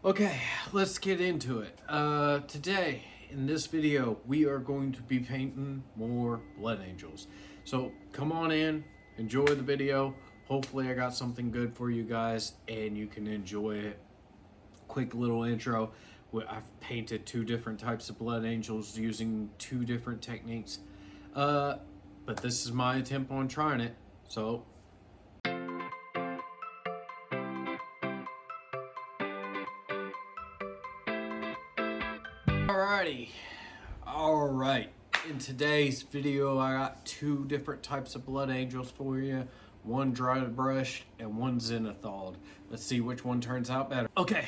Okay, let's get into it. Today, in this video, we are going to be painting more Blood Angels. So come on in, enjoy the video. Hopefully I got something good for you guys and you can enjoy it. Quick little intro. I've painted two different types of Blood Angels using two different techniques. But this is my attempt on trying it. So Alright, in today's video I got two different types of Blood Angels for you. One dry brushed and one zenithal. Let's see which one turns out better. Okay,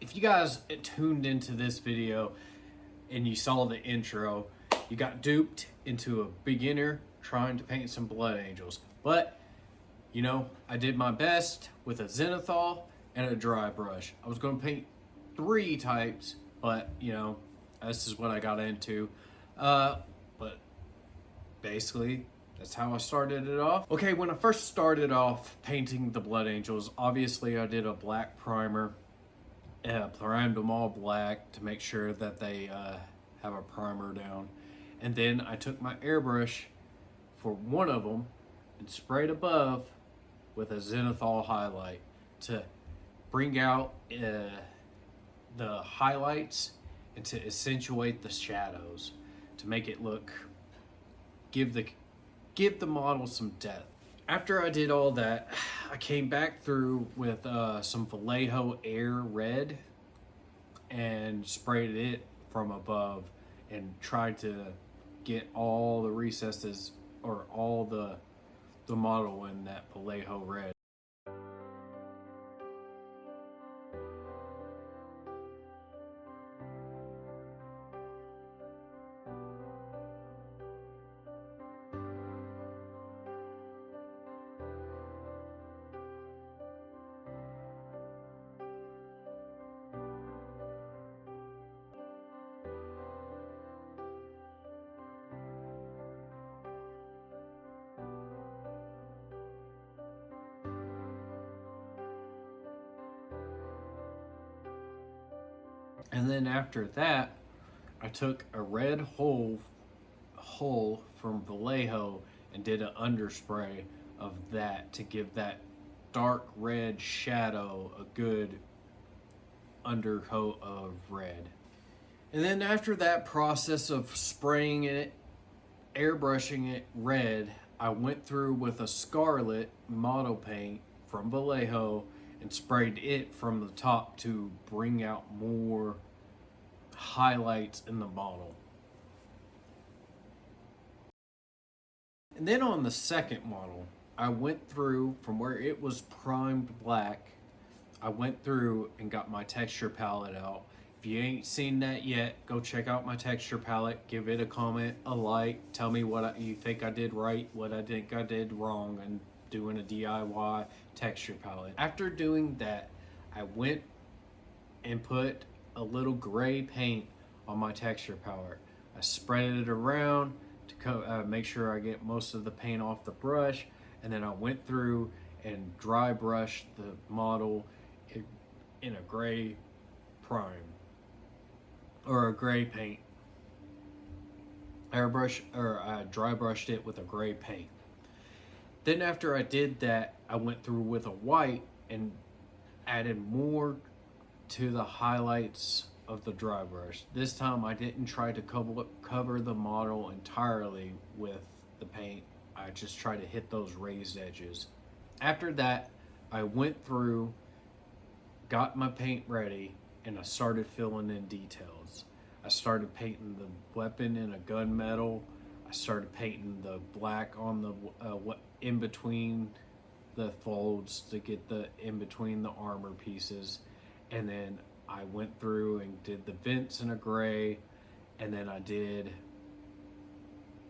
if you guys tuned into this video and you saw the intro, you got duped into a beginner trying to paint some Blood Angels. But, you know, I did my best with a zenithal and a dry brush. I was going to paint three types, but, you know, this is what I got into. But basically, that's how I started it off. Okay, when I first started off painting the Blood Angels, obviously I did a black primer. Primed them all black to make sure that they have a primer down. And then I took my airbrush for one of them and sprayed above with a zenithal highlight to bring out the highlights and to accentuate the shadows, to make it look, give the model some depth. After I did all that, I came back through with some Vallejo Air Red and sprayed it from above and tried to get all the recesses or all the model in that Vallejo Red. And then after that, I took a red hole from Vallejo and did an underspray of that to give that dark red shadow a good undercoat of red. And then after that process of spraying it, airbrushing it red, I went through with a scarlet model paint from Vallejo and sprayed it from the top to bring out more highlights in the model. And then on the second model, I went through from where it was primed black, I went through and got my texture palette out. If you ain't seen that yet, go check out my texture palette, give it a comment, a like, tell me what you think I did right, what I think I did wrong, and doing a DIY texture palette. After doing that, I went and put a little gray paint on my texture palette. I spread it around to make sure I get most of the paint off the brush, and then I went through and dry brushed the model in a gray prime or a gray paint. I dry brushed it with a gray paint. Then after I did that, I went through with a white and added more to the highlights of the dry brush. This time I didn't try to cover the model entirely with the paint. I just tried to hit those raised edges. After that, I went through, got my paint ready, and I started filling in details. I started painting the weapon in a gunmetal. I started painting the black on the in between the folds to get the in between the armor pieces, and then I went through and did the vents in a gray, and then I did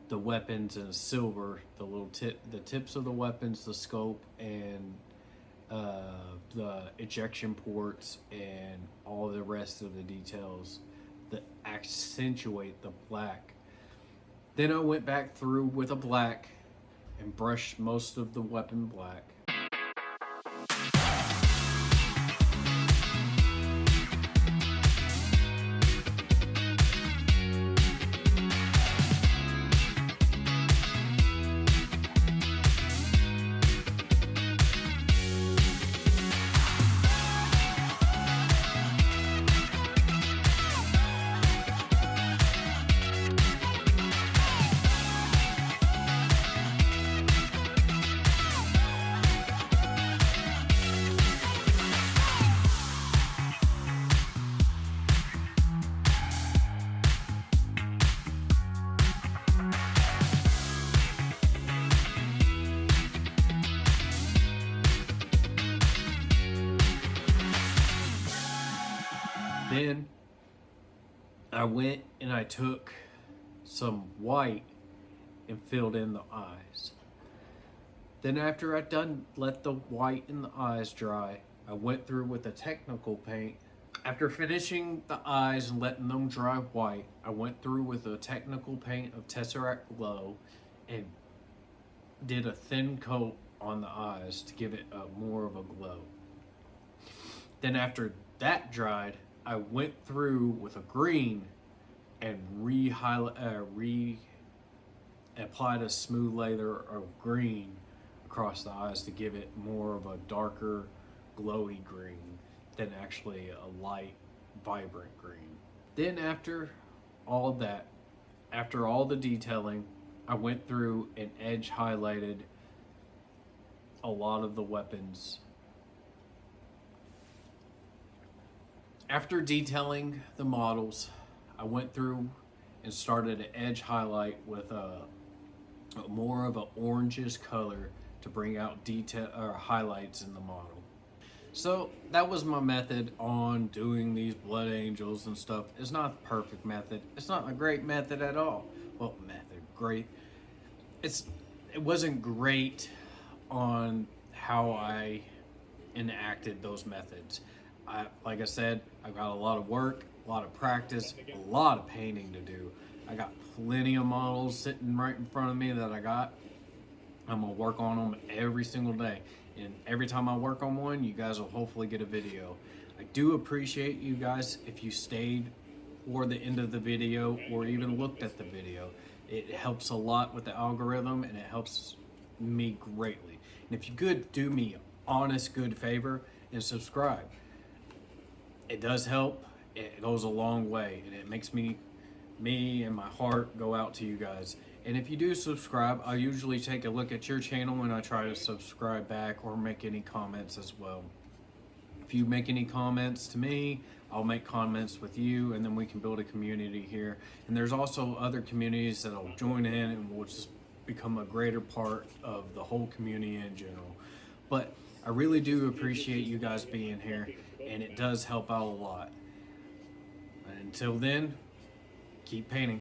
the weapons in a silver, the tips of the weapons, the scope, and the ejection ports, and all the rest of the details that accentuate the black. Then I went back through with a black and brushed most of the weapon black. Then I went and I took some white and filled in the eyes. Then after I'd done let the white in the eyes dry, I went through with a technical paint. After finishing the eyes and letting them dry white, I went through with a technical paint of Tesseract Glow and did a thin coat on the eyes to give it more of a glow. Then after that dried, I went through with a green and applied a smooth layer of green across the eyes to give it more of a darker, glowy green than actually a light, vibrant green. Then after all of that, after all the detailing, I went through and edge highlighted a lot of the weapons. After detailing the models, I went through and started an edge highlight with a more of an orangish color to bring out detail or highlights in the model. So that was my method on doing these blood angels and stuff. It's not the perfect method. It's not a great method at all. Well, great. It wasn't great on how I enacted those methods. Like I said, I've got a lot of work, a lot of practice, a lot of painting to do. I got plenty of models sitting right in front of me that I'm gonna work on them every single day. And every time I work on one, you guys will hopefully get a video. I do appreciate you guys if you stayed for the end of the video or even looked at the video. It helps a lot with the algorithm and it helps me greatly. And if you could do me an honest, good favor and subscribe. It does help. It goes a long way and it makes me and my heart go out to you guys. And if you do subscribe, I usually take a look at your channel and I try to subscribe back or make any comments as well. If you make any comments to me, I'll make comments with you and then we can build a community here. And there's also other communities that'll join in and will just become a greater part of the whole community in general. But I really do appreciate you guys being here and it does help out a lot. Until then, keep painting.